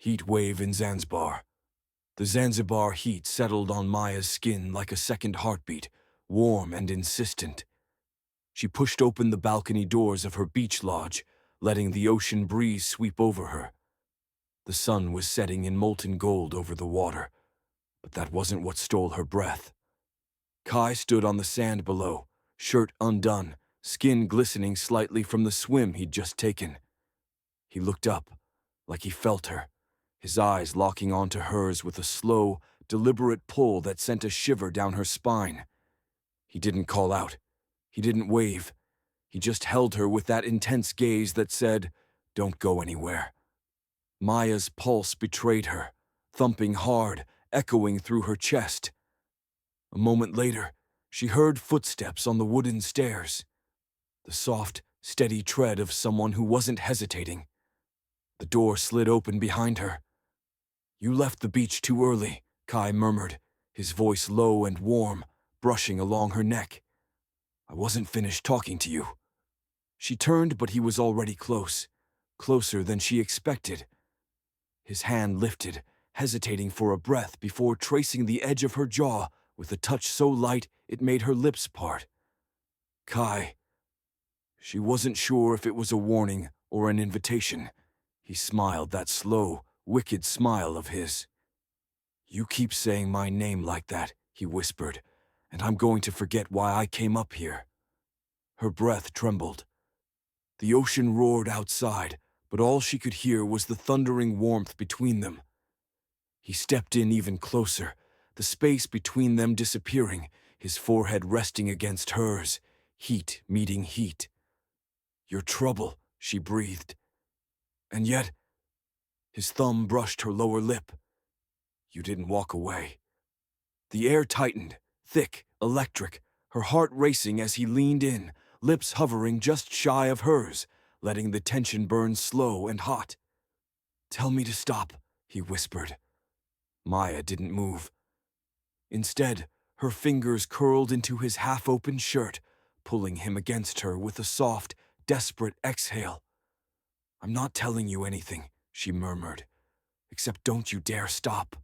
Heatwave in Zanzibar. The Zanzibar heat settled on Maya's skin like a second heartbeat, warm and insistent. She pushed open the balcony doors of her beach lodge, letting the ocean breeze sweep over her. The sun was setting in molten gold over the water, but that wasn't what stole her breath. Kai stood on the sand below, shirt undone, skin glistening slightly from the swim he'd just taken. He looked up, like he felt her, his eyes locking onto hers with a slow, deliberate pull that sent a shiver down her spine. He didn't call out. He didn't wave. He just held her with that intense gaze that said, "Don't go anywhere." Maya's pulse betrayed her, thumping hard, echoing through her chest. A moment later, she heard footsteps on the wooden stairs. The soft, steady tread of someone who wasn't hesitating. The door slid open behind her. "You left the beach too early," Kai murmured, his voice low and warm, brushing along her neck. "I wasn't finished talking to you." She turned, but he was already close, closer than she expected. His hand lifted, hesitating for a breath before tracing the edge of her jaw with a touch so light it made her lips part. "Kai." She wasn't sure if it was a warning or an invitation. He smiled, that slow, wicked smile of his. "You keep saying my name like that," he whispered, "and I'm going to forget why I came up here." Her breath trembled. The ocean roared outside, but all she could hear was the thundering warmth between them. He stepped in even closer, the space between them disappearing, his forehead resting against hers, heat meeting heat. "Your trouble," she breathed. "And yet—" His thumb brushed her lower lip. "You didn't walk away." The air tightened, thick, electric, her heart racing as he leaned in, lips hovering just shy of hers, letting the tension burn slow and hot. "Tell me to stop," he whispered. Maya didn't move. Instead, her fingers curled into his half-open shirt, pulling him against her with a soft, desperate exhale. "I'm not telling you anything," she murmured, "except don't you dare stop."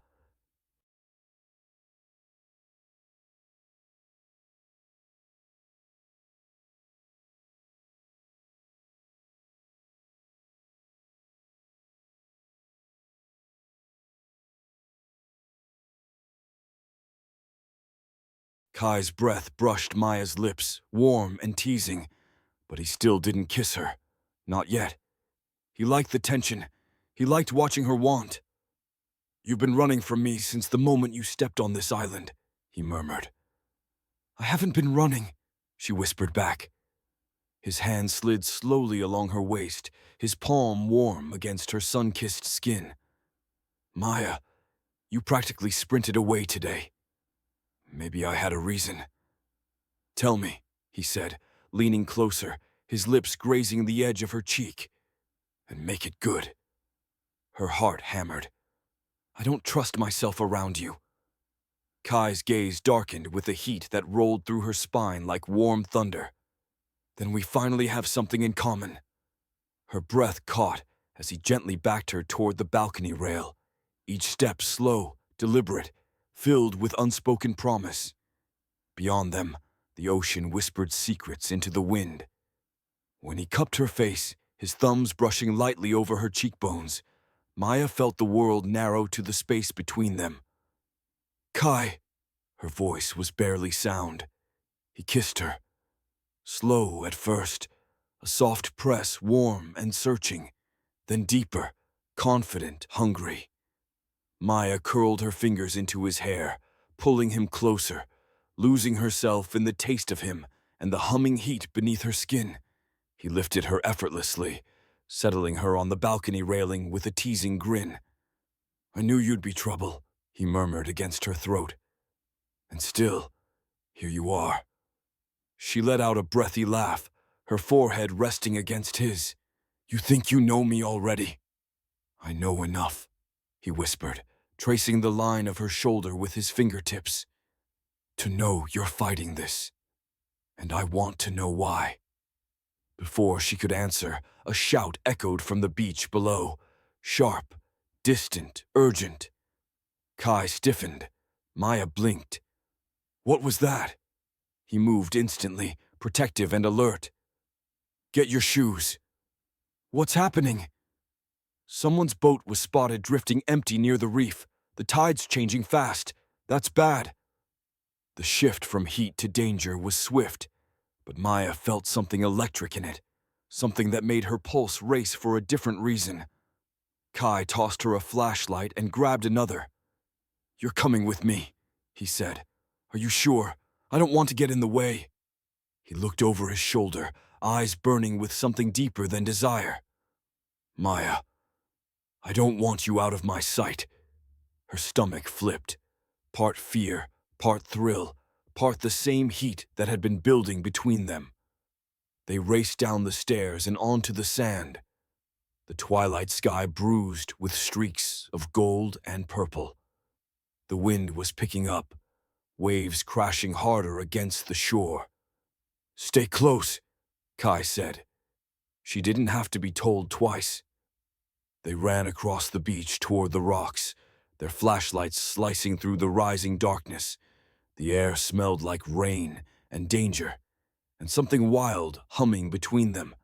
Kai's breath brushed Maya's lips, warm and teasing, but he still didn't kiss her. Not yet. He liked the tension. He liked watching her want. "You've been running from me since the moment you stepped on this island," he murmured. "I haven't been running," she whispered back. His hand slid slowly along her waist, his palm warm against her sun-kissed skin. "Maya, you practically sprinted away today. Maybe I had a reason." "Tell me," he said, leaning closer, his lips grazing the edge of her cheek. "And make it good." Her heart hammered. "I don't trust myself around you." Kai's gaze darkened with the heat that rolled through her spine like warm thunder. "Then we finally have something in common." Her breath caught as he gently backed her toward the balcony rail, each step slow, deliberate, filled with unspoken promise. Beyond them, the ocean whispered secrets into the wind. When he cupped her face, his thumbs brushing lightly over her cheekbones, Maya felt the world narrow to the space between them. "Kai!" Her voice was barely sound. He kissed her. Slow at first, a soft press, warm and searching, then deeper, confident, hungry. Maya curled her fingers into his hair, pulling him closer, losing herself in the taste of him and the humming heat beneath her skin. He lifted her effortlessly, settling her on the balcony railing with a teasing grin. "I knew you'd be trouble," he murmured against her throat. "And still, here you are." She let out a breathy laugh, her forehead resting against his. "You think you know me already?" "I know enough," he whispered, tracing the line of her shoulder with his fingertips. "To know you're fighting this. And I want to know why." Before she could answer, a shout echoed from the beach below, sharp, distant, urgent. Kai stiffened. Maya blinked. What was that? He moved instantly, protective and alert. Get your shoes. What's happening? Someone's boat was spotted drifting empty near the reef. The tide's changing fast. That's bad. The shift from heat to danger was swift, but Maya felt something electric in it, something that made her pulse race for a different reason. Kai tossed her a flashlight and grabbed another. You're coming with me, he said. Are you sure? I don't want to get in the way. He looked over his shoulder, eyes burning with something deeper than desire. Maya, I don't want you out of my sight. Her stomach flipped, part fear, part thrill, part the same heat that had been building between them. They raced down the stairs and onto the sand. The twilight sky bruised with streaks of gold and purple. The wind was picking up, waves crashing harder against the shore. Stay close, Kai said. She didn't have to be told twice. They ran across the beach toward the rocks, their flashlights slicing through the rising darkness. The air smelled like rain and danger, and something wild humming between them.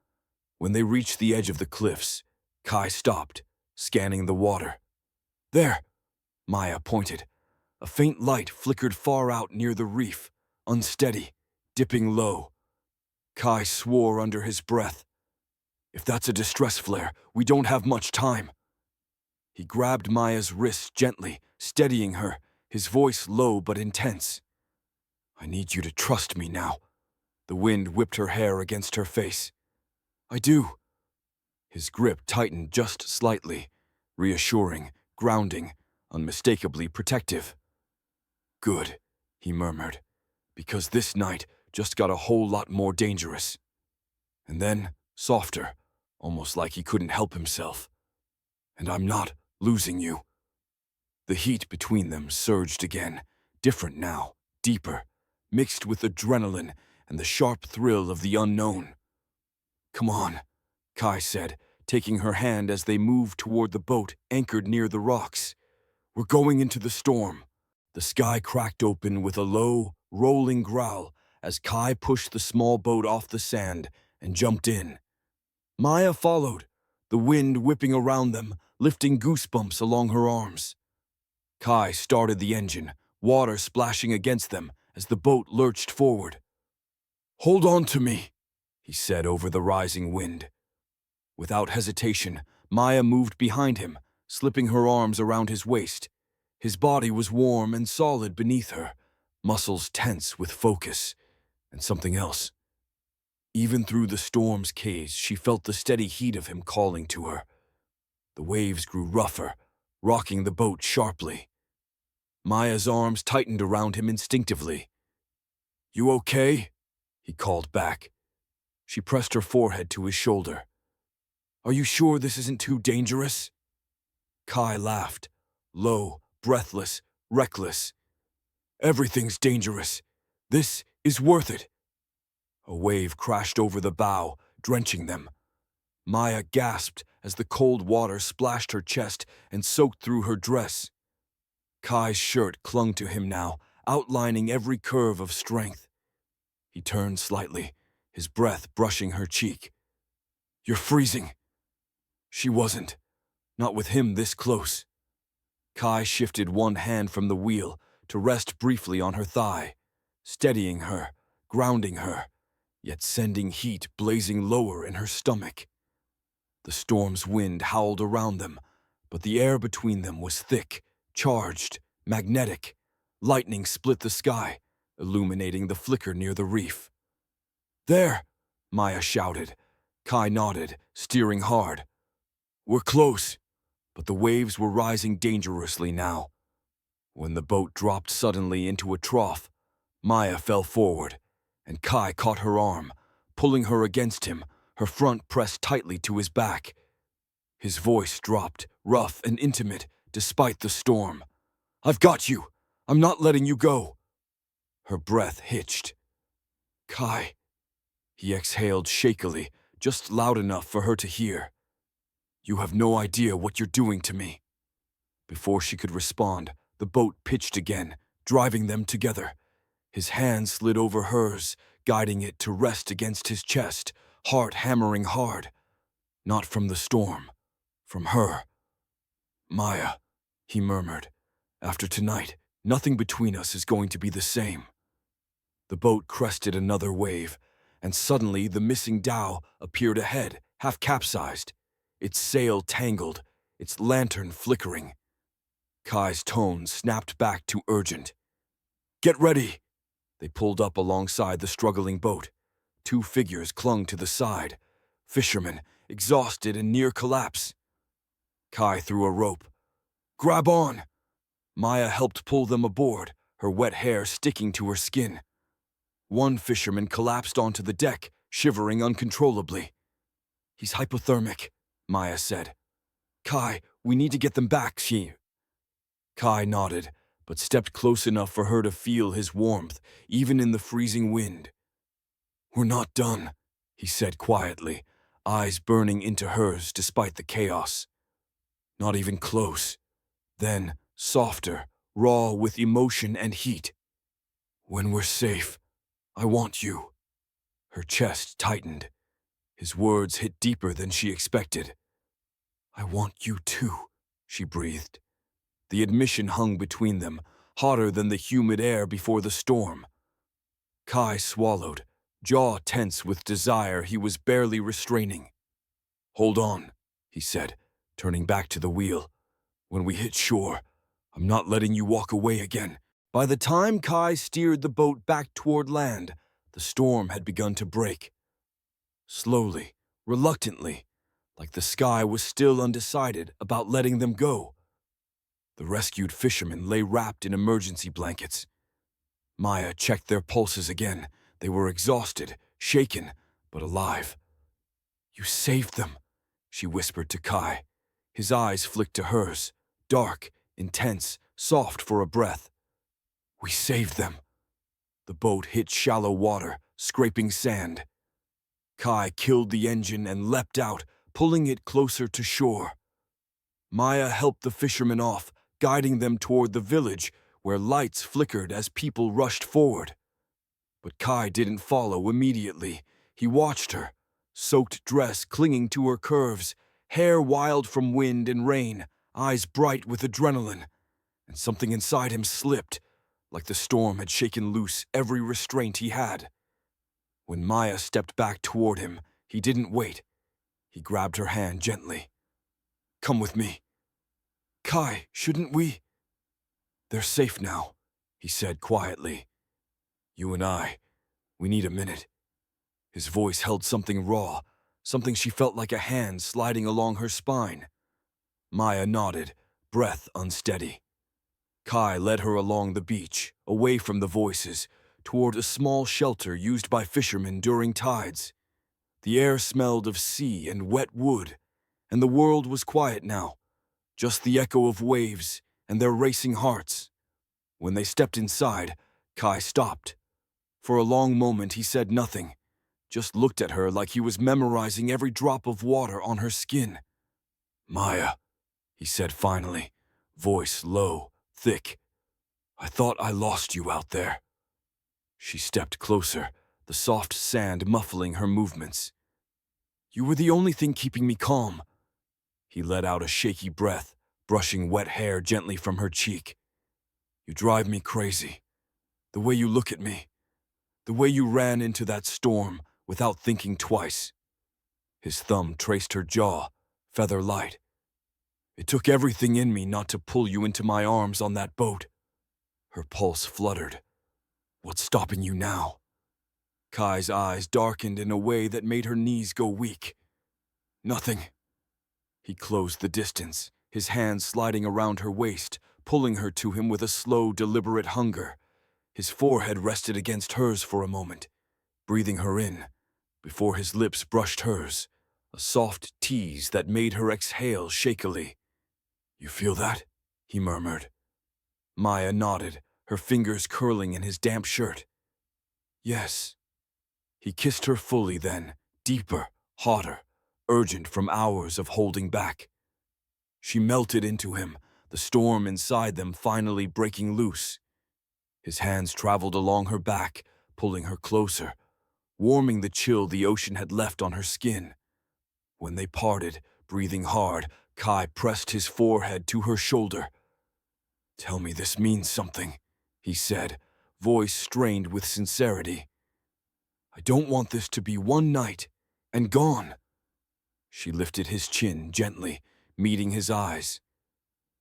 When they reached the edge of the cliffs, Kai stopped, scanning the water. There, Maya pointed. A faint light flickered far out near the reef, unsteady, dipping low. Kai swore under his breath. If that's a distress flare, we don't have much time. He grabbed Maya's wrist gently, steadying her, his voice low but intense. I need you to trust me now. The wind whipped her hair against her face. I do. His grip tightened just slightly, reassuring, grounding, unmistakably protective. Good, he murmured, because this night just got a whole lot more dangerous. And then, softer, almost like he couldn't help himself. And I'm not losing you. The heat between them surged again, different now, deeper, mixed with adrenaline and the sharp thrill of the unknown. Come on, Kai said, taking her hand as they moved toward the boat anchored near the rocks. We're going into the storm. The sky cracked open with a low, rolling growl as Kai pushed the small boat off the sand and jumped in. Maya followed, the wind whipping around them, lifting goosebumps along her arms. Kai started the engine, water splashing against them as the boat lurched forward. Hold on to me, he said over the rising wind. Without hesitation, Maya moved behind him, slipping her arms around his waist. His body was warm and solid beneath her, muscles tense with focus, and something else. Even through the storm's haze, she felt the steady heat of him calling to her. The waves grew rougher, rocking the boat sharply. Maya's arms tightened around him instinctively. You okay? He called back. She pressed her forehead to his shoulder. Are you sure this isn't too dangerous? Kai laughed, low, breathless, reckless. Everything's dangerous. This is worth it. A wave crashed over the bow, drenching them. Maya gasped as the cold water splashed her chest and soaked through her dress. Kai's shirt clung to him now, outlining every curve of strength. He turned slightly, his breath brushing her cheek. You're freezing. She wasn't, not with him this close. Kai shifted one hand from the wheel to rest briefly on her thigh, steadying her, grounding her, yet sending heat blazing lower in her stomach. The storm's wind howled around them, but the air between them was thick, charged, magnetic. Lightning split the sky, illuminating the flicker near the reef. There, Maya shouted. Kai nodded, steering hard. We're close, but the waves were rising dangerously now. When the boat dropped suddenly into a trough, Maya fell forward, and Kai caught her arm, pulling her against him, her front pressed tightly to his back. His voice dropped, rough and intimate, despite the storm. I've got you. I'm not letting you go. Her breath hitched. Kai, he exhaled shakily, just loud enough for her to hear. You have no idea what you're doing to me. Before she could respond, the boat pitched again, driving them together. His hand slid over hers, guiding it to rest against his chest, heart hammering hard. Not from the storm, from her. Maya, he murmured. After tonight, nothing between us is going to be the same. The boat crested another wave, and suddenly the missing dhow appeared ahead, half capsized, its sail tangled, its lantern flickering. Kai's tone snapped back to urgent. Get ready! They pulled up alongside the struggling boat. Two figures clung to the side, fishermen, exhausted and near collapse. Kai threw a rope. Grab on! Maya helped pull them aboard, her wet hair sticking to her skin. One fisherman collapsed onto the deck, shivering uncontrollably. He's hypothermic, Maya said. Kai, we need to get them back, Kai nodded, but stepped close enough for her to feel his warmth, even in the freezing wind. We're not done, he said quietly, eyes burning into hers despite the chaos. Not even close. Then, softer, raw with emotion and heat. When we're safe, I want you. Her chest tightened. His words hit deeper than she expected. I want you too, she breathed. The admission hung between them, hotter than the humid air before the storm. Kai swallowed, jaw tense with desire he was barely restraining. Hold on, he said, turning back to the wheel. When we hit shore, I'm not letting you walk away again. By the time Kai steered the boat back toward land, the storm had begun to break. Slowly, reluctantly, like the sky was still undecided about letting them go. The rescued fishermen lay wrapped in emergency blankets. Maya checked their pulses again. They were exhausted, shaken, but alive. You saved them, she whispered to Kai. His eyes flicked to hers, dark, intense, soft for a breath. We saved them. The boat hit shallow water, scraping sand. Kai killed the engine and leapt out, pulling it closer to shore. Maya helped the fishermen off, guiding them toward the village, where lights flickered as people rushed forward. But Kai didn't follow immediately. He watched her, soaked dress clinging to her curves, hair wild from wind and rain, eyes bright with adrenaline. And something inside him slipped, like the storm had shaken loose every restraint he had. When Maya stepped back toward him, he didn't wait. He grabbed her hand gently. Come with me. Kai, shouldn't we? They're safe now, he said quietly. You and I, we need a minute. His voice held something raw, something she felt like a hand sliding along her spine. Maya nodded, breath unsteady. Kai led her along the beach, away from the voices, toward a small shelter used by fishermen during tides. The air smelled of sea and wet wood, and the world was quiet now, just the echo of waves and their racing hearts. When they stepped inside, Kai stopped. For a long moment he said nothing, just looked at her like he was memorizing every drop of water on her skin. Maya, he said finally, voice low, thick. I thought I lost you out there. She stepped closer, the soft sand muffling her movements. You were the only thing keeping me calm. He let out a shaky breath, brushing wet hair gently from her cheek. You drive me crazy. The way you look at me. The way you ran into that storm without thinking twice. His thumb traced her jaw, feather light. It took everything in me not to pull you into my arms on that boat. Her pulse fluttered. What's stopping you now? Kai's eyes darkened in a way that made her knees go weak. Nothing. He closed the distance, his hands sliding around her waist, pulling her to him with a slow, deliberate hunger. His forehead rested against hers for a moment, breathing her in, before his lips brushed hers, a soft tease that made her exhale shakily. You feel that? He murmured. Maya nodded, her fingers curling in his damp shirt. Yes. He kissed her fully then, deeper, hotter, urgent from hours of holding back. She melted into him, the storm inside them finally breaking loose. His hands traveled along her back, pulling her closer, warming the chill the ocean had left on her skin. When they parted, breathing hard, Kai pressed his forehead to her shoulder. "Tell me this means something," he said, voice strained with sincerity. "I don't want this to be one night and gone." She lifted his chin gently, meeting his eyes.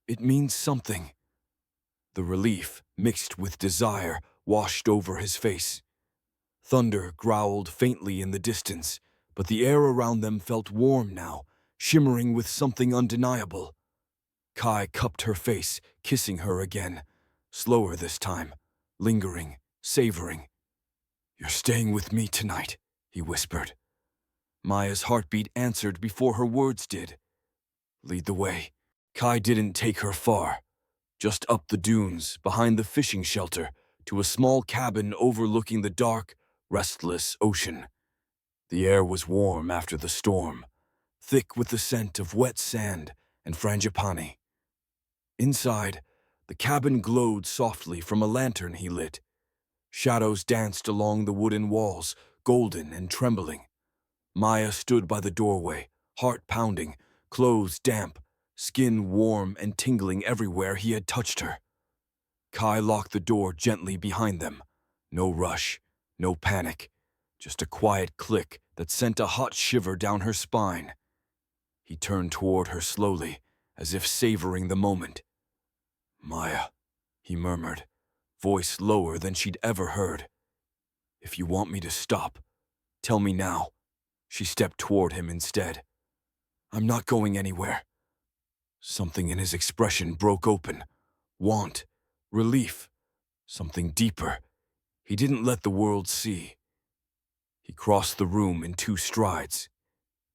"It means something." The relief, mixed with desire, washed over his face. Thunder growled faintly in the distance, but the air around them felt warm now, shimmering with something undeniable. Kai cupped her face, kissing her again, slower this time, lingering, savoring. "You're staying with me tonight," he whispered. Maya's heartbeat answered before her words did. "Lead the way." Kai didn't take her far, just up the dunes, behind the fishing shelter, to a small cabin overlooking the dark, restless ocean. The air was warm after the storm, thick with the scent of wet sand and frangipani. Inside, the cabin glowed softly from a lantern he lit. Shadows danced along the wooden walls, golden and trembling. Maya stood by the doorway, heart pounding, clothes damp, skin warm and tingling everywhere he had touched her. Kai locked the door gently behind them. No rush, no panic, just a quiet click that sent a hot shiver down her spine. He turned toward her slowly, as if savoring the moment. "Maya," he murmured, voice lower than she'd ever heard. "If you want me to stop, tell me now." She stepped toward him instead. "I'm not going anywhere." Something in his expression broke open. Want, relief, something deeper. He didn't let the world see. He crossed the room in 2 strides.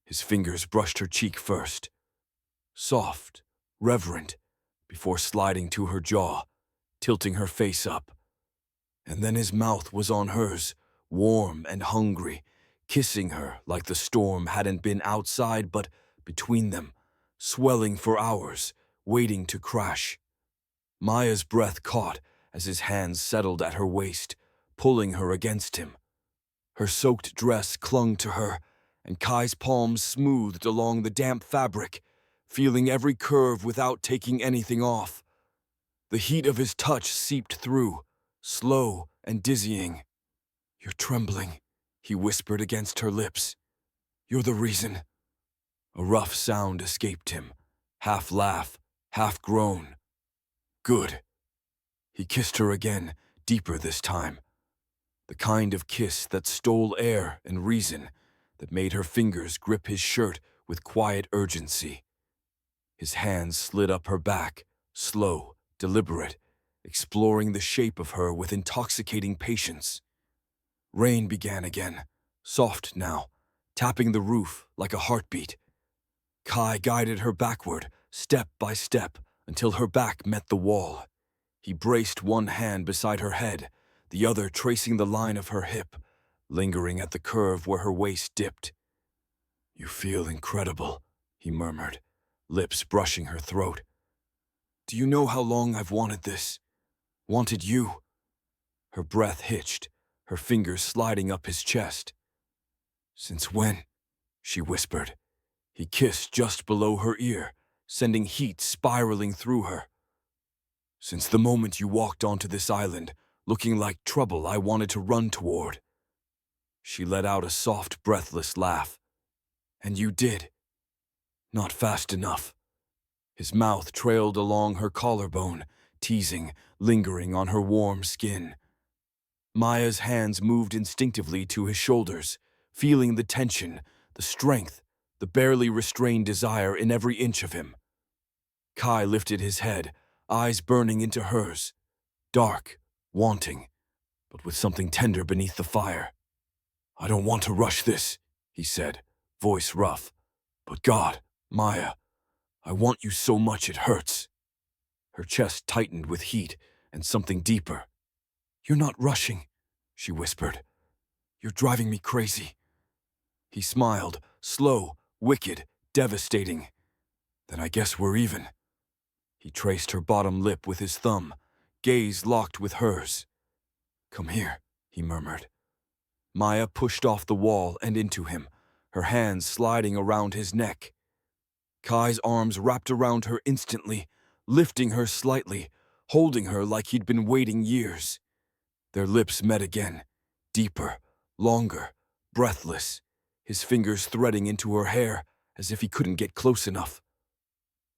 His fingers brushed her cheek first. Soft, reverent, before sliding to her jaw, tilting her face up. And then his mouth was on hers, warm and hungry, kissing her like the storm hadn't been outside but between them, swelling for hours, waiting to crash. Maya's breath caught as his hands settled at her waist, pulling her against him. Her soaked dress clung to her, and Kai's palms smoothed along the damp fabric, feeling every curve without taking anything off. The heat of his touch seeped through, slow and dizzying. "You're trembling," he whispered against her lips. "You're the reason." A rough sound escaped him, half laugh, half groan. "Good." He kissed her again, deeper this time. The kind of kiss that stole air and reason, that made her fingers grip his shirt with quiet urgency. His hands slid up her back, slow, deliberate, exploring the shape of her with intoxicating patience. Rain began again, soft now, tapping the roof like a heartbeat. Kai guided her backward, step by step, until her back met the wall. He braced one hand beside her head, the other tracing the line of her hip, lingering at the curve where her waist dipped. "You feel incredible," he murmured, lips brushing her throat. "Do you know how long I've wanted this? Wanted you?" Her breath hitched, her fingers sliding up his chest. "Since when?" she whispered. He kissed just below her ear, sending heat spiraling through her. "Since the moment you walked onto this island, looking like trouble I wanted to run toward." She let out a soft, breathless laugh. "And you did. Not fast enough." His mouth trailed along her collarbone, teasing, lingering on her warm skin. Maya's hands moved instinctively to his shoulders, feeling the tension, the strength, the barely restrained desire in every inch of him. Kai lifted his head, eyes burning into hers, dark, wanting, but with something tender beneath the fire. "I don't want to rush this," he said, voice rough. "But God, Maya, I want you so much it hurts." Her chest tightened with heat and something deeper. "You're not rushing," she whispered. "You're driving me crazy." He smiled, slow, wicked, devastating. "Then I guess we're even." He traced her bottom lip with his thumb, gaze locked with hers. "Come here," he murmured. Maya pushed off the wall and into him, her hands sliding around his neck. Kai's arms wrapped around her instantly, lifting her slightly, holding her like he'd been waiting years. Their lips met again, deeper, longer, breathless, his fingers threading into her hair as if he couldn't get close enough.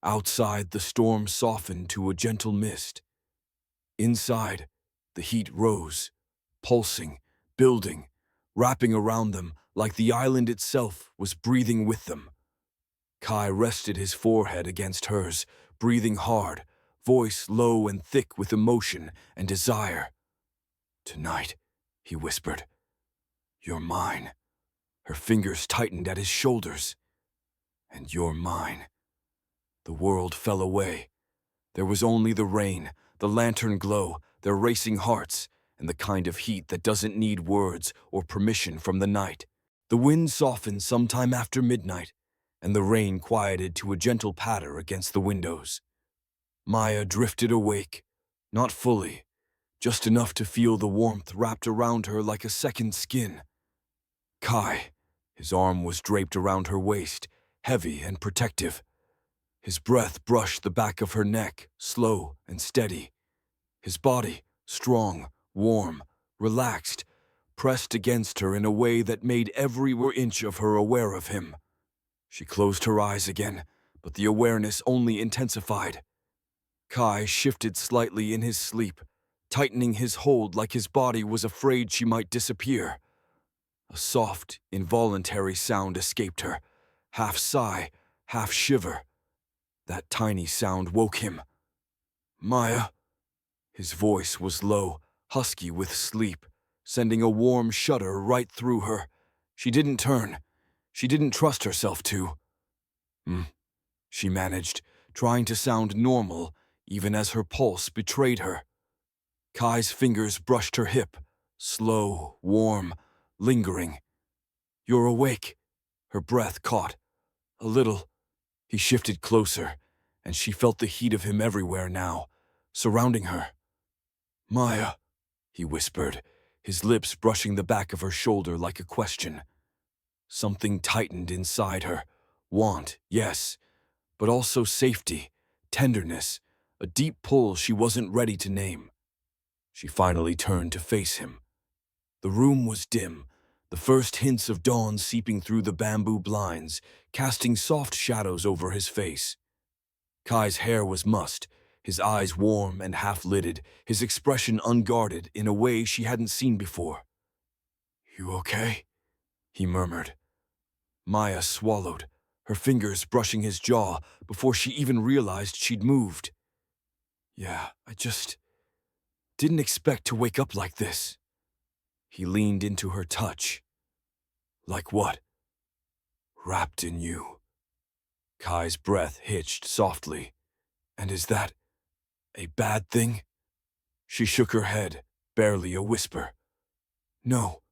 Outside, the storm softened to a gentle mist. Inside, the heat rose, pulsing, building, wrapping around them like the island itself was breathing with them. Kai rested his forehead against hers, breathing hard, voice low and thick with emotion and desire. "Tonight," he whispered, "you're mine." Her fingers tightened at his shoulders. "And you're mine." The world fell away. There was only the rain, the lantern glow, their racing hearts, and the kind of heat that doesn't need words or permission from the night. The wind softened sometime after midnight, and the rain quieted to a gentle patter against the windows. Maya drifted awake, not fully, just enough to feel the warmth wrapped around her like a second skin. Kai, his arm was draped around her waist, heavy and protective. His breath brushed the back of her neck, slow and steady. His body, strong, warm, relaxed, pressed against her in a way that made every inch of her aware of him. She closed her eyes again, but the awareness only intensified. Kai shifted slightly in his sleep, tightening his hold like his body was afraid she might disappear. A soft, involuntary sound escaped her, half sigh, half shiver. That tiny sound woke him. "Maya." His voice was low, husky with sleep, sending a warm shudder right through her. She didn't turn. She didn't trust herself to. She managed, trying to sound normal, even as her pulse betrayed her. Kai's fingers brushed her hip, slow, warm, lingering. "You're awake." Her breath caught. "A little." He shifted closer, and she felt the heat of him everywhere now, surrounding her. "Maya," he whispered, his lips brushing the back of her shoulder like a question. Something tightened inside her. Want, yes, but also safety, tenderness, a deep pull she wasn't ready to name. She finally turned to face him. The room was dim, the first hints of dawn seeping through the bamboo blinds, casting soft shadows over his face. Kai's hair was mussed, his eyes warm and half-lidded, his expression unguarded in a way she hadn't seen before. "You okay?" he murmured. Maya swallowed, her fingers brushing his jaw before she even realized she'd moved. "Yeah, I just didn't expect to wake up like this." He leaned into her touch. "Like what?" "Wrapped in you." Kai's breath hitched softly. "And is that a bad thing?" She shook her head, barely a whisper. "No."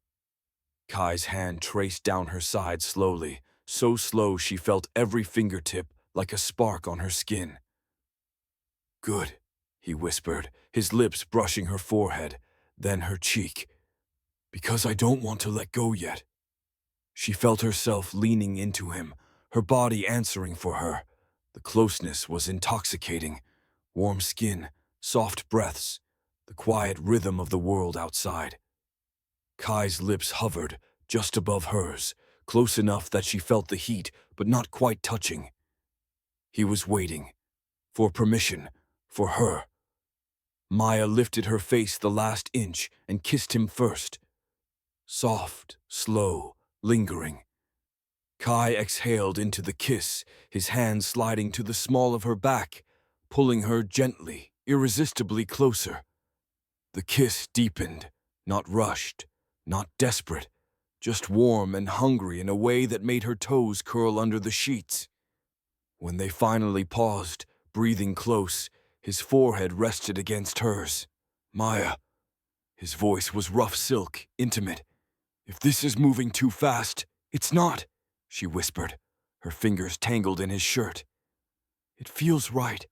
Kai's hand traced down her side slowly, so slow she felt every fingertip like a spark on her skin. "Good," he whispered, his lips brushing her forehead, then her cheek. "Because I don't want to let go yet." She felt herself leaning into him, her body answering for her. The closeness was intoxicating. Warm skin, soft breaths, the quiet rhythm of the world outside. Kai's lips hovered just above hers, close enough that she felt the heat, but not quite touching. He was waiting. For permission. For her. Maya lifted her face the last inch and kissed him first. Soft, slow, lingering. Kai exhaled into the kiss, his hand sliding to the small of her back, pulling her gently, irresistibly closer. The kiss deepened, not rushed, not desperate, just warm and hungry in a way that made her toes curl under the sheets. When they finally paused, breathing close, his forehead rested against hers. "Maya." His voice was rough silk, intimate. "If this is moving too fast, it's not," she whispered, her fingers tangled in his shirt. "It feels right."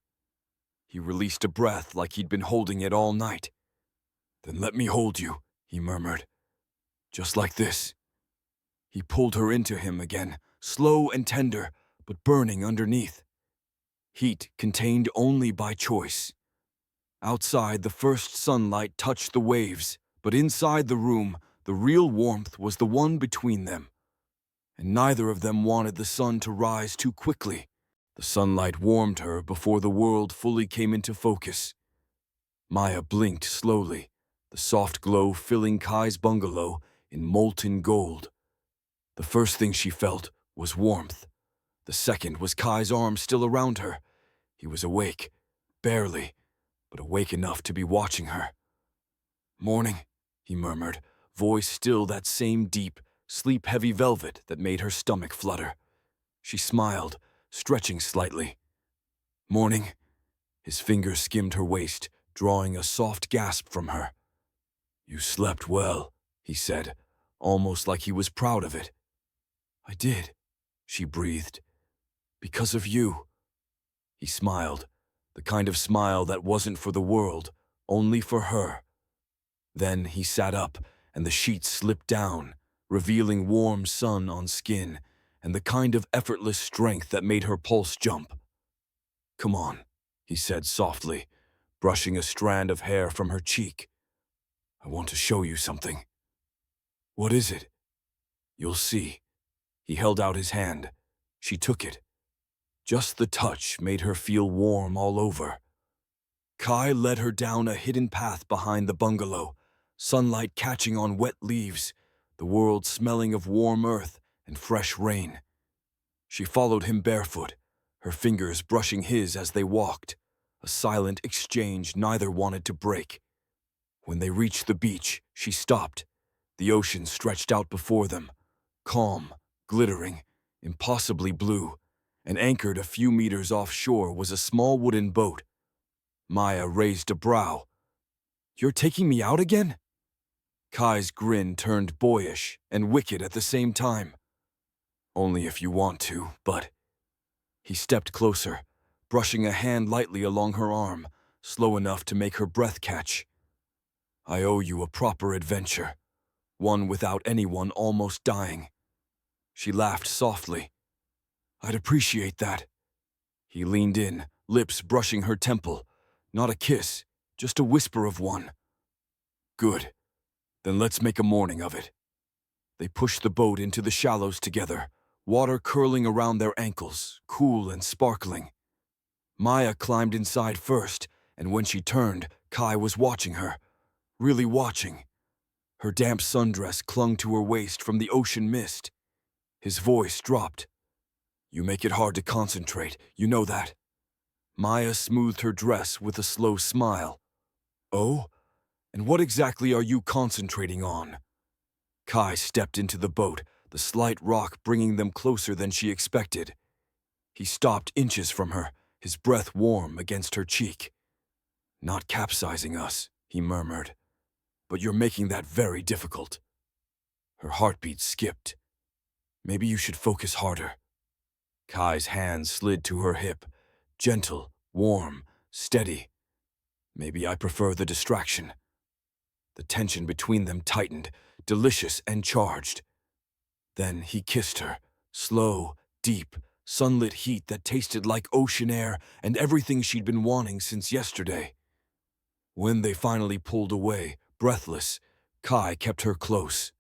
He released a breath like he'd been holding it all night. "Then let me hold you," he murmured. "Just like this." He pulled her into him again, slow and tender, but burning underneath. Heat contained only by choice. Outside, the first sunlight touched the waves, but inside the room, the real warmth was the one between them. And neither of them wanted the sun to rise too quickly. The sunlight warmed her before the world fully came into focus. Maya blinked slowly, the soft glow filling Kai's bungalow in molten gold. The first thing she felt was warmth. The second was Kai's arm still around her. He was awake, barely, but awake enough to be watching her. "Morning," he murmured, voice still that same deep, sleep-heavy velvet that made her stomach flutter. She smiled, stretching slightly. "Morning." His fingers skimmed her waist, drawing a soft gasp from her. "You slept well," he said, almost like he was proud of it. "I did," she breathed. "Because of you." He smiled, the kind of smile that wasn't for the world, only for her. Then he sat up, and the sheets slipped down, revealing warm sun on skin, and the kind of effortless strength that made her pulse jump. "Come on," he said softly, brushing a strand of hair from her cheek. "I want to show you something." "What is it?" "You'll see." He held out his hand. She took it. Just the touch made her feel warm all over. Kai led her down a hidden path behind the bungalow, sunlight catching on wet leaves, the world smelling of warm earth and fresh rain. She followed him barefoot, her fingers brushing his as they walked, a silent exchange neither wanted to break. When they reached the beach, she stopped. The ocean stretched out before them, calm, glittering, impossibly blue, and anchored a few meters offshore was a small wooden boat. Maya raised a brow. "You're taking me out again?" Kai's grin turned boyish and wicked at the same time. "Only if you want to, but..." He stepped closer, brushing a hand lightly along her arm, slow enough to make her breath catch. "I owe you a proper adventure, one without anyone almost dying." She laughed softly. "I'd appreciate that." He leaned in, lips brushing her temple. Not a kiss, just a whisper of one. "Good. Then let's make a morning of it." They pushed the boat into the shallows together, water curling around their ankles, cool and sparkling. Maya climbed inside first, and when she turned, Kai was watching her, really watching. Her damp sundress clung to her waist from the ocean mist. His voice dropped. "You make it hard to concentrate, you know that." Maya smoothed her dress with a slow smile. "Oh? And what exactly are you concentrating on?" Kai stepped into the boat, the slight rock bringing them closer than she expected. He stopped inches from her, his breath warm against her cheek. "Not capsizing us," he murmured. "But you're making that very difficult." Her heartbeat skipped. "Maybe you should focus harder." Kai's hand slid to her hip, gentle, warm, steady. "Maybe I prefer the distraction." The tension between them tightened, delicious and charged. Then he kissed her, slow, deep, sunlit heat that tasted like ocean air and everything she'd been wanting since yesterday. When they finally pulled away, breathless, Kai kept her close.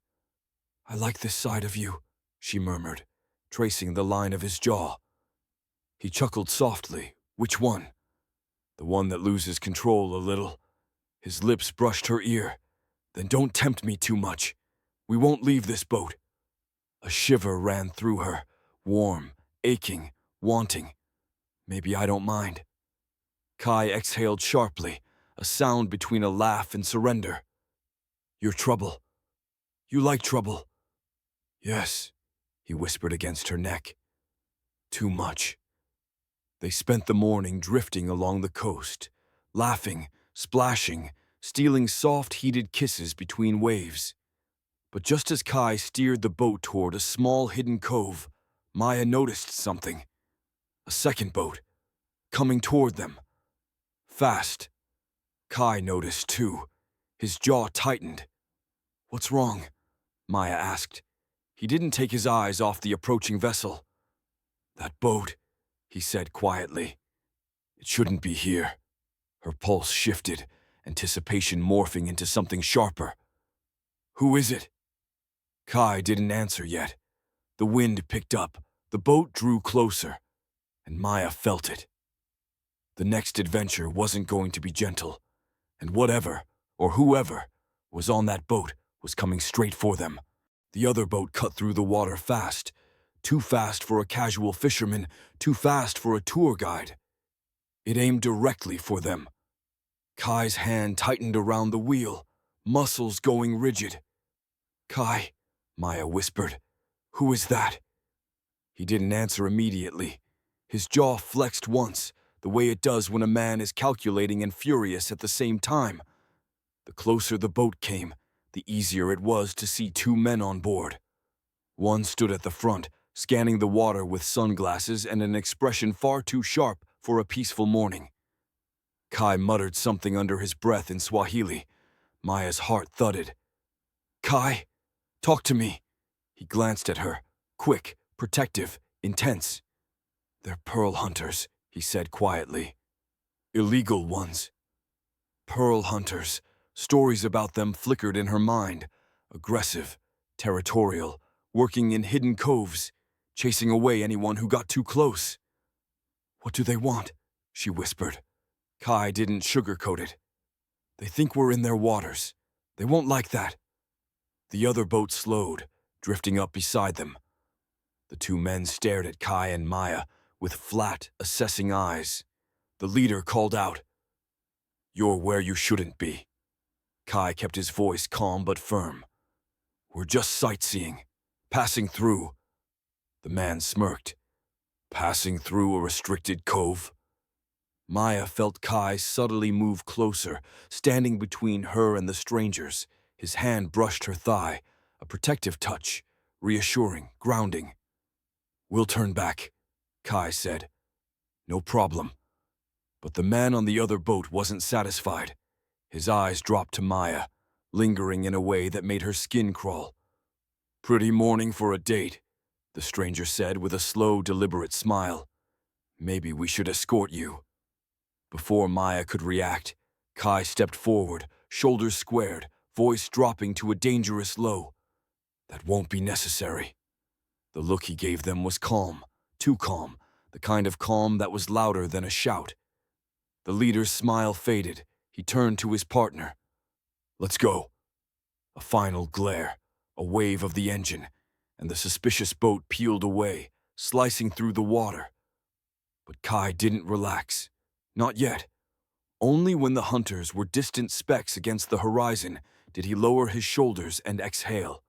"I like this side of you," she murmured, tracing the line of his jaw. He chuckled softly. "Which one?" "The one that loses control a little." His lips brushed her ear. "Then don't tempt me too much. We won't leave this boat." A shiver ran through her, warm, aching, wanting. "Maybe I don't mind." Kai exhaled sharply, a sound between a laugh and surrender. "You're trouble. You like trouble." "Yes," he whispered against her neck. "Too much." They spent the morning drifting along the coast, laughing, splashing, stealing soft, heated kisses between waves. But just as Kai steered the boat toward a small hidden cove, Maya noticed something. A second boat, coming toward them. Fast. Kai noticed too. His jaw tightened. "What's wrong?" Maya asked. He didn't take his eyes off the approaching vessel. "That boat," he said quietly. "It shouldn't be here." Her pulse shifted, anticipation morphing into something sharper. "Who is it?" Kai didn't answer yet. The wind picked up, the boat drew closer, and Maya felt it. The next adventure wasn't going to be gentle, and whatever, or whoever, was on that boat was coming straight for them. The other boat cut through the water fast, too fast for a casual fisherman, too fast for a tour guide. It aimed directly for them. Kai's hand tightened around the wheel, muscles going rigid. "Kai," Maya whispered, "who is that?" He didn't answer immediately. His jaw flexed once, the way it does when a man is calculating and furious at the same time. The closer the boat came, the easier it was to see two men on board. One stood at the front, scanning the water with sunglasses and an expression far too sharp for a peaceful morning. Kai muttered something under his breath in Swahili. Maya's heart thudded. "Kai, talk to me." He glanced at her, quick, protective, intense. "They're pearl hunters," he said quietly. "Illegal ones." Pearl hunters. Stories about them flickered in her mind. Aggressive, territorial, working in hidden coves, chasing away anyone who got too close. "What do they want?" she whispered. Kai didn't sugarcoat it. "They think we're in their waters. They won't like that." The other boat slowed, drifting up beside them. The two men stared at Kai and Maya with flat, assessing eyes. The leader called out, "You're where you shouldn't be." Kai kept his voice calm but firm. "We're just sightseeing, passing through." The man smirked. "Passing through a restricted cove?" Maya felt Kai subtly move closer, standing between her and the strangers. His hand brushed her thigh, a protective touch, reassuring, grounding. "We'll turn back," Kai said. "No problem." But the man on the other boat wasn't satisfied. His eyes dropped to Maya, lingering in a way that made her skin crawl. "Pretty morning for a date," the stranger said with a slow, deliberate smile. "Maybe we should escort you." Before Maya could react, Kai stepped forward, shoulders squared, voice dropping to a dangerous low. "That won't be necessary." The look he gave them was calm, too calm, the kind of calm that was louder than a shout. The leader's smile faded. He turned to his partner. "Let's go." A final glare, a wave of the engine, and the suspicious boat peeled away, slicing through the water. But Kai didn't relax. Not yet. Only when the hunters were distant specks against the horizon did he lower his shoulders and exhale.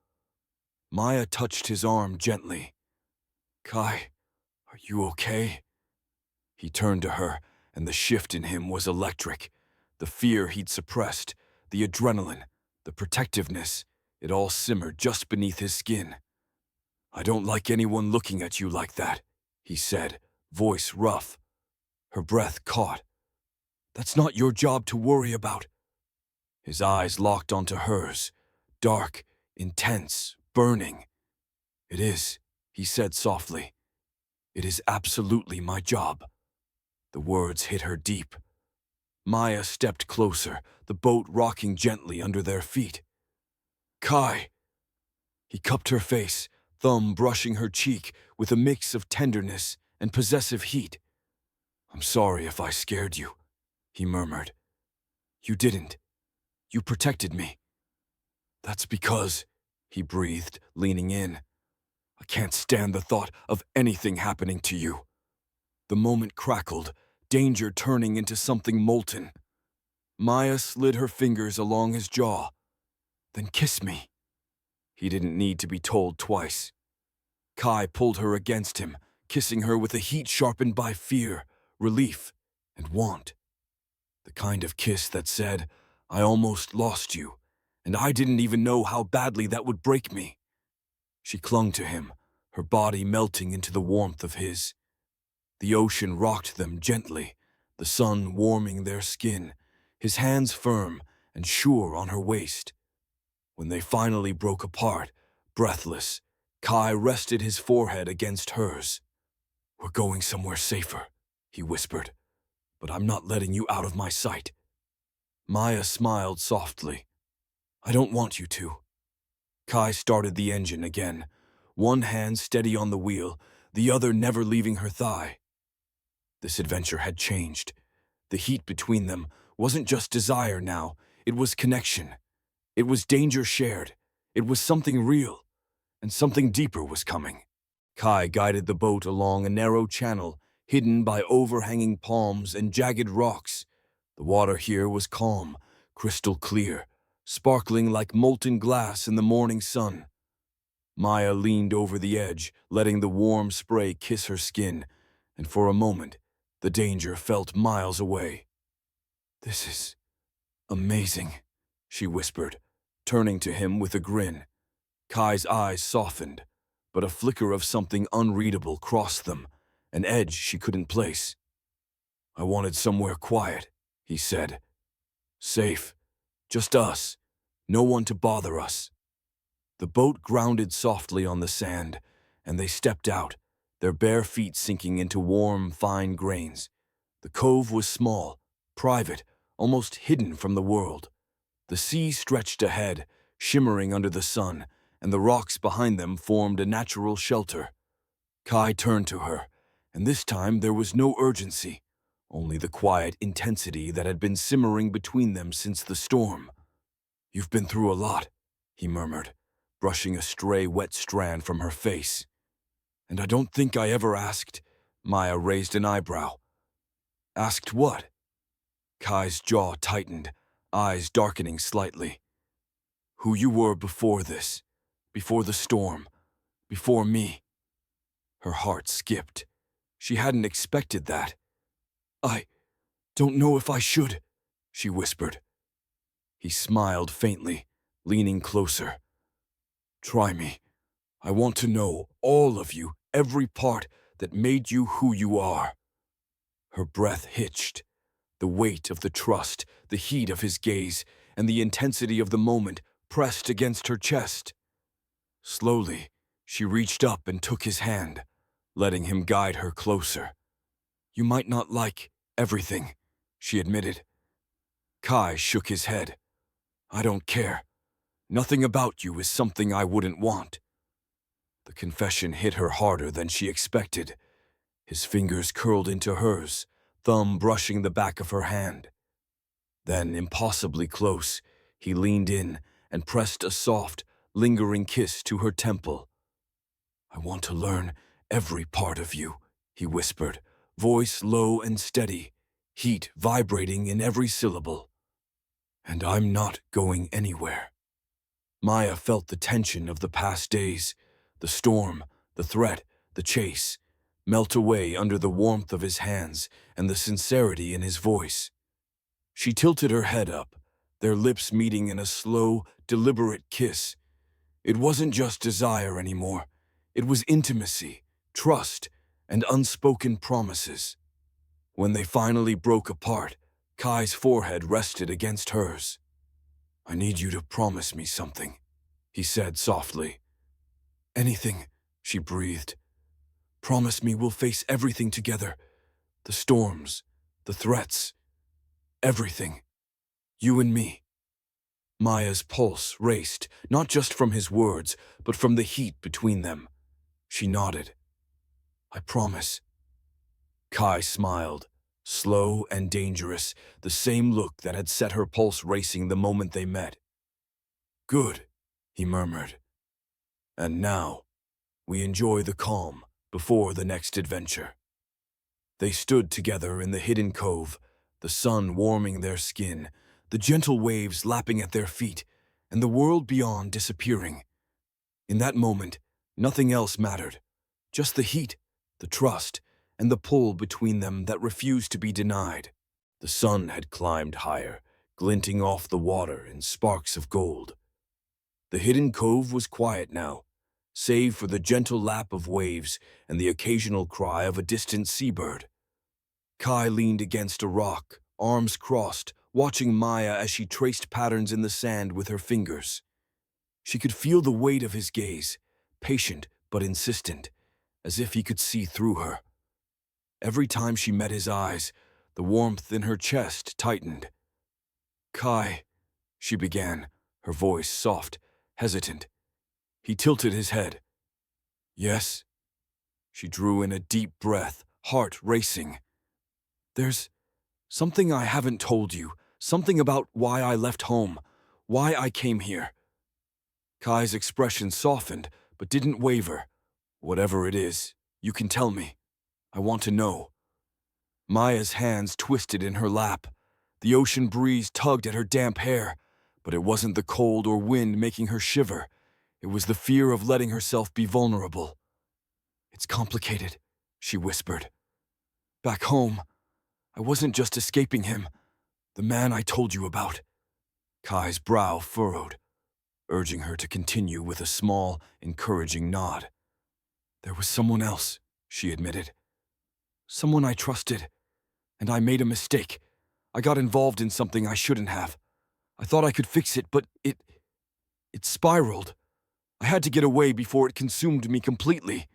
Maya touched his arm gently. "Kai, are you okay?" He turned to her, and the shift in him was electric. The fear he'd suppressed, the adrenaline, the protectiveness, it all simmered just beneath his skin. "I don't like anyone looking at you like that," he said, voice rough. Her breath caught. "That's not your job to worry about." His eyes locked onto hers, dark, intense, burning. "It is," he said softly. "It is absolutely my job." The words hit her deep. Maya stepped closer, the boat rocking gently under their feet. "Kai!" He cupped her face, thumb brushing her cheek with a mix of tenderness and possessive heat. "I'm sorry if I scared you," he murmured. "You didn't. You protected me." "That's because," he breathed, leaning in, "I can't stand the thought of anything happening to you." The moment crackled, danger turning into something molten. Maya slid her fingers along his jaw. "Then kiss me." He didn't need to be told twice. Kai pulled her against him, kissing her with a heat sharpened by fear, relief, and want. The kind of kiss that said, "I almost lost you, and I didn't even know how badly that would break me." She clung to him, her body melting into the warmth of his. The ocean rocked them gently, the sun warming their skin, his hands firm and sure on her waist. When they finally broke apart, breathless, Kai rested his forehead against hers. "We're going somewhere safer," he whispered, "but I'm not letting you out of my sight." Maya smiled softly. "I don't want you to." Kai started the engine again, one hand steady on the wheel, the other never leaving her thigh. This adventure had changed. The heat between them wasn't just desire now, it was connection. It was danger shared. It was something real, and something deeper was coming. Kai guided the boat along a narrow channel, hidden by overhanging palms and jagged rocks. The water here was calm, crystal clear, sparkling like molten glass in the morning sun. Maya leaned over the edge, letting the warm spray kiss her skin, and for a moment, the danger felt miles away. "This is amazing," she whispered, turning to him with a grin. Kai's eyes softened, but a flicker of something unreadable crossed them, an edge she couldn't place. "I wanted somewhere quiet," he said. "Safe. Just us. No one to bother us." The boat grounded softly on the sand, and they stepped out, their bare feet sinking into warm, fine grains. The cove was small, private, almost hidden from the world. The sea stretched ahead, shimmering under the sun, and the rocks behind them formed a natural shelter. Kai turned to her, and this time there was no urgency, only the quiet intensity that had been simmering between them since the storm. "You've been through a lot," he murmured, brushing a stray wet strand from her face. "And I don't think I ever asked." Maya raised an eyebrow. "Asked what?" Kai's jaw tightened, eyes darkening slightly. "Who you were before this, before the storm, before me." Her heart skipped. She hadn't expected that. "I don't know if I should," she whispered. He smiled faintly, leaning closer. "Try me. I want to know all of you, every part that made you who you are." Her breath hitched. The weight of the trust, the heat of his gaze, and the intensity of the moment pressed against her chest. Slowly, she reached up and took his hand, letting him guide her closer. "You might not like everything," she admitted. Kai shook his head. "I don't care. Nothing about you is something I wouldn't want." The confession hit her harder than she expected. His fingers curled into hers, thumb brushing the back of her hand. Then, impossibly close, he leaned in and pressed a soft, lingering kiss to her temple. "I want to learn every part of you," he whispered, voice low and steady, heat vibrating in every syllable. "And I'm not going anywhere." Maya felt the tension of the past days, the storm, the threat, the chase, melt away under the warmth of his hands and the sincerity in his voice. She tilted her head up, their lips meeting in a slow, deliberate kiss. It wasn't just desire anymore. It was intimacy, trust, and unspoken promises. When they finally broke apart, Kai's forehead rested against hers. "I need you to promise me something," he said softly. "Anything," she breathed. "Promise me we'll face everything together. The storms, the threats, everything. You and me." Maya's pulse raced, not just from his words, but from the heat between them. She nodded. "I promise." Kai smiled, slow and dangerous, the same look that had set her pulse racing the moment they met. "Good," he murmured. "And now, we enjoy the calm before the next adventure." They stood together in the hidden cove, the sun warming their skin, the gentle waves lapping at their feet, and the world beyond disappearing. In that moment, nothing else mattered, just the heat, the trust, and the pull between them that refused to be denied. The sun had climbed higher, glinting off the water in sparks of gold. The hidden cove was quiet now, save for the gentle lap of waves and the occasional cry of a distant seabird. Kai leaned against a rock, arms crossed, watching Maya as she traced patterns in the sand with her fingers. She could feel the weight of his gaze, patient but insistent, as if he could see through her. Every time she met his eyes, the warmth in her chest tightened. "Kai," she began, her voice soft, hesitant. He tilted his head. "Yes?" She drew in a deep breath, heart racing. "There's something I haven't told you, something about why I left home, why I came here." Kai's expression softened, but didn't waver. "Whatever it is, you can tell me. I want to know." Maya's hands twisted in her lap. The ocean breeze tugged at her damp hair, but it wasn't the cold or wind making her shiver. It was the fear of letting herself be vulnerable. "It's complicated," she whispered. "Back home, I wasn't just escaping him, the man I told you about." Kai's brow furrowed, urging her to continue with a small, encouraging nod. "There was someone else," she admitted. "Someone I trusted, and I made a mistake. I got involved in something I shouldn't have. I thought I could fix it, but it spiraled. I had to get away before it consumed me completely."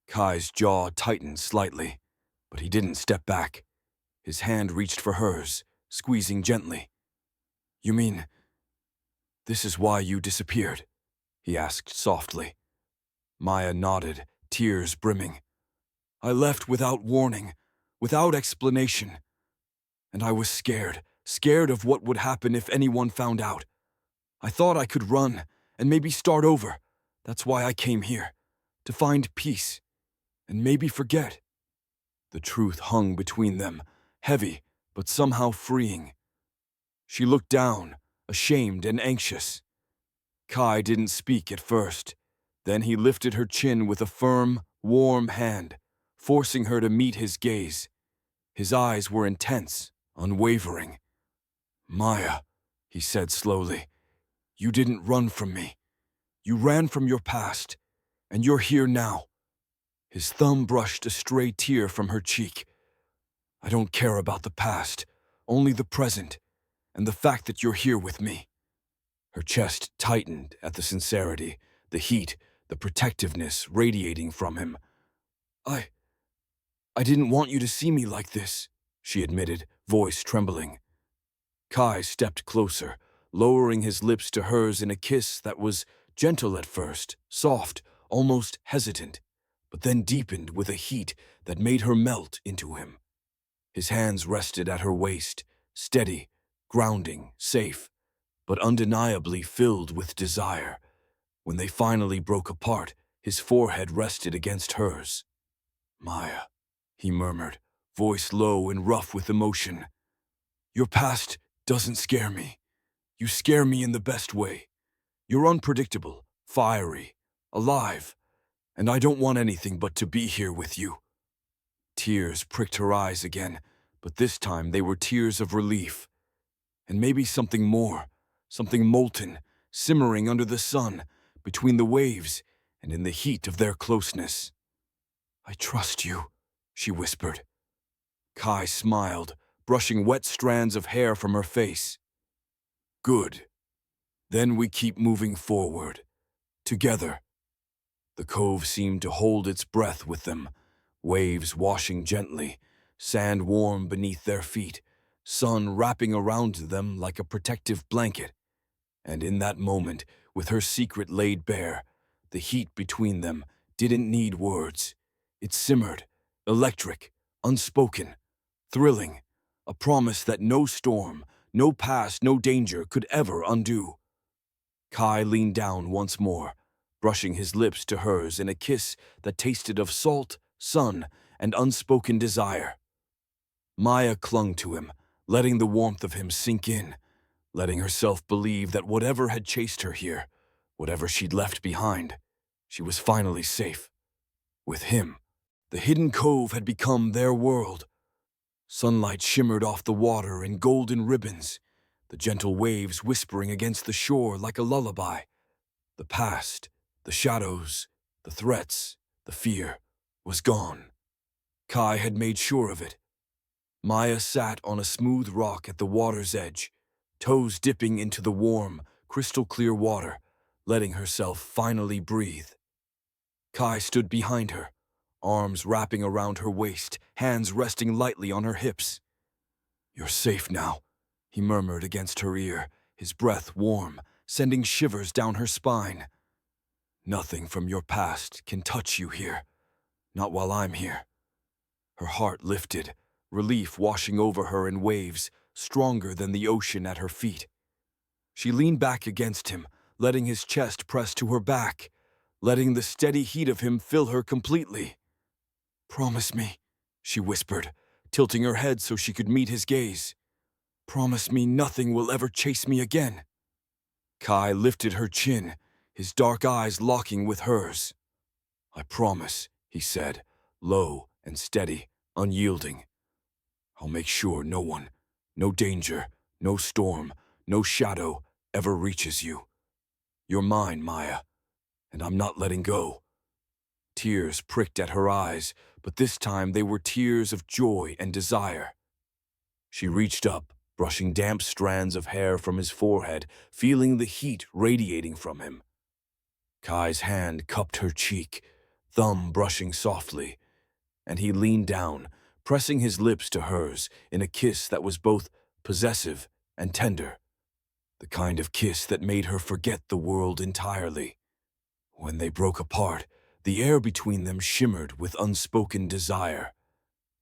Kai's jaw tightened slightly, but he didn't step back. His hand reached for hers, squeezing gently. "You mean, this is why you disappeared?" he asked softly. Maya nodded, tears brimming. "I left without warning, without explanation. And I was scared of what would happen if anyone found out. I thought I could run and maybe start over. That's why I came here, to find peace, and maybe forget." The truth hung between them, heavy but somehow freeing. She looked down, ashamed and anxious. Kai didn't speak at first. Then he lifted her chin with a firm, warm hand, forcing her to meet his gaze. His eyes were intense, unwavering. "Maya," he said slowly, "you didn't run from me. You ran from your past, and you're here now." His thumb brushed a stray tear from her cheek. "I don't care about the past, only the present, and the fact that you're here with me." Her chest tightened at the sincerity, the heat, the protectiveness radiating from him. I didn't want you to see me like this," she admitted, voice trembling. Kai stepped closer, lowering his lips to hers in a kiss that was gentle at first, soft, almost hesitant, but then deepened with a heat that made her melt into him. His hands rested at her waist, steady, grounding, safe, but undeniably filled with desire. When they finally broke apart, his forehead rested against hers. "Maya," he murmured, voice low and rough with emotion. "Your past doesn't scare me. You scare me in the best way. You're unpredictable, fiery, alive, and I don't want anything but to be here with you." Tears pricked her eyes again, but this time they were tears of relief. And maybe something more, something molten, simmering under the sun, between the waves and in the heat of their closeness. "I trust you," she whispered. Kai smiled, brushing wet strands of hair from her face. "Good. Then we keep moving forward, together." The cove seemed to hold its breath with them, waves washing gently, sand warm beneath their feet, sun wrapping around them like a protective blanket. And in that moment, with her secret laid bare, the heat between them didn't need words. It simmered, electric, unspoken, thrilling, a promise that no storm, no past, no danger could ever undo. Kai leaned down once more, brushing his lips to hers in a kiss that tasted of salt, sun, and unspoken desire. Maya clung to him, letting the warmth of him sink in, letting herself believe that whatever had chased her here, whatever she'd left behind, she was finally safe. With him, the hidden cove had become their world. Sunlight shimmered off the water in golden ribbons, the gentle waves whispering against the shore like a lullaby. The past, the shadows, the threats, the fear was gone. Kai had made sure of it, Maya sat on a smooth rock at the water's edge, toes dipping into the warm, crystal-clear water, letting herself finally breathe. Kai stood behind her, arms wrapping around her waist, hands resting lightly on her hips. "You're safe now," he murmured against her ear, his breath warm, sending shivers down her spine. "Nothing from your past can touch you here, not while I'm here." Her heart lifted, relief washing over her in waves, stronger than the ocean at her feet. She leaned back against him, letting his chest press to her back, letting the steady heat of him fill her completely. "Promise me," she whispered, tilting her head so she could meet his gaze. "Promise me nothing will ever chase me again." Kai lifted her chin, his dark eyes locking with hers. "I promise," he said, low and steady, unyielding. "I'll make sure no one, no danger, no storm, no shadow ever reaches you. You're mine, Maya, and I'm not letting go." Tears pricked at her eyes, but this time they were tears of joy and desire. She reached up, brushing damp strands of hair from his forehead, feeling the heat radiating from him. Kai's hand cupped her cheek, thumb brushing softly, and he leaned down, pressing his lips to hers in a kiss that was both possessive and tender, the kind of kiss that made her forget the world entirely. When they broke apart, the air between them shimmered with unspoken desire.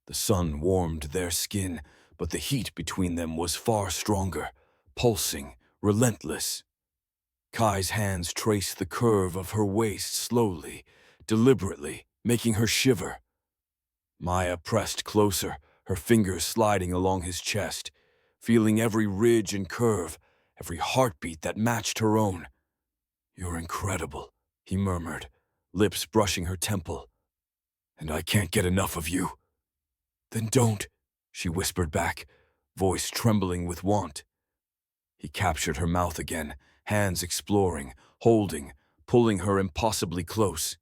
The sun warmed their skin, but the heat between them was far stronger, pulsing, relentless. Kai's hands traced the curve of her waist slowly, deliberately, making her shiver. Maya pressed closer, her fingers sliding along his chest, feeling every ridge and curve, every heartbeat that matched her own. "You're incredible," he murmured, lips brushing her temple. "And I can't get enough of you." "Then don't," she whispered back, voice trembling with want. He captured her mouth again, hands exploring, holding, pulling her impossibly close.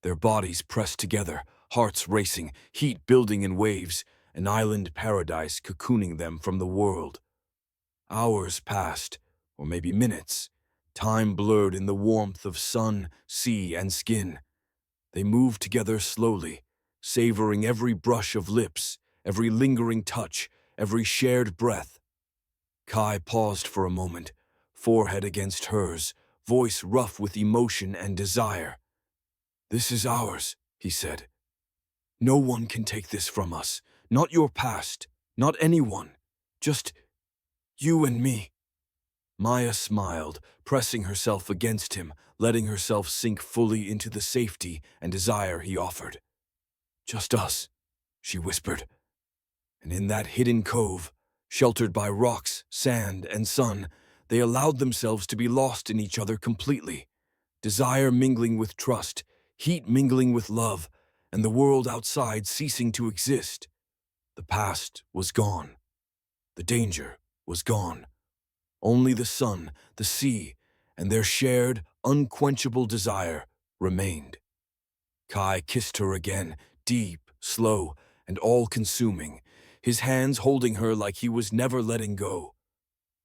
Their bodies pressed together, hearts racing, heat building in waves, an island paradise cocooning them from the world. Hours passed, or maybe minutes, time blurred in the warmth of sun, sea, and skin. They moved together slowly, savoring every brush of lips, every lingering touch, every shared breath. Kai paused for a moment, forehead against hers, voice rough with emotion and desire. "This is ours," he said. "No one can take this from us, not your past, not anyone, just you and me." Maya smiled, pressing herself against him, letting herself sink fully into the safety and desire he offered. "Just us," she whispered. And in that hidden cove, sheltered by rocks, sand, and sun, they allowed themselves to be lost in each other completely, desire mingling with trust, heat mingling with love, and the world outside ceasing to exist. The past was gone. The danger was gone. Only the sun, the sea, and their shared, unquenchable desire remained. Kai kissed her again, deep, slow, and all-consuming, his hands holding her like he was never letting go.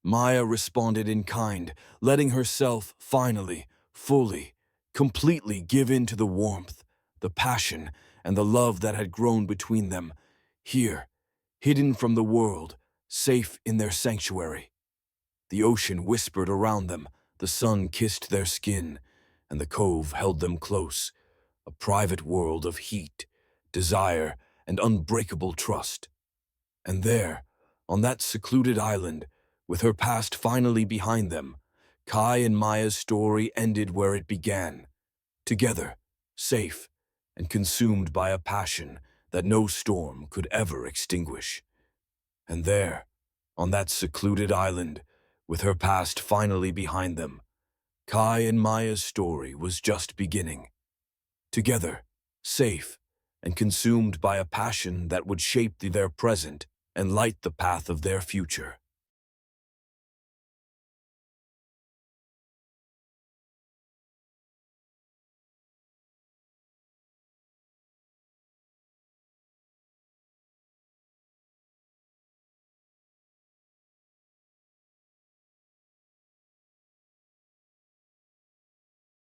Maya responded in kind, letting herself finally, fully, completely give in to the warmth, the passion, and the love that had grown between them, here, hidden from the world, safe in their sanctuary. The ocean whispered around them, the sun kissed their skin, and the cove held them close, a private world of heat, desire, and unbreakable trust. And there, on that secluded island, with her past finally behind them, Kai and Maya's story ended where it began, together, safe, and consumed by a passion that no storm could ever extinguish. And there, on that secluded island, with her past finally behind them, Kai and Maya's story was just beginning. Together, safe, and consumed by a passion that would shape their present and light the path of their future.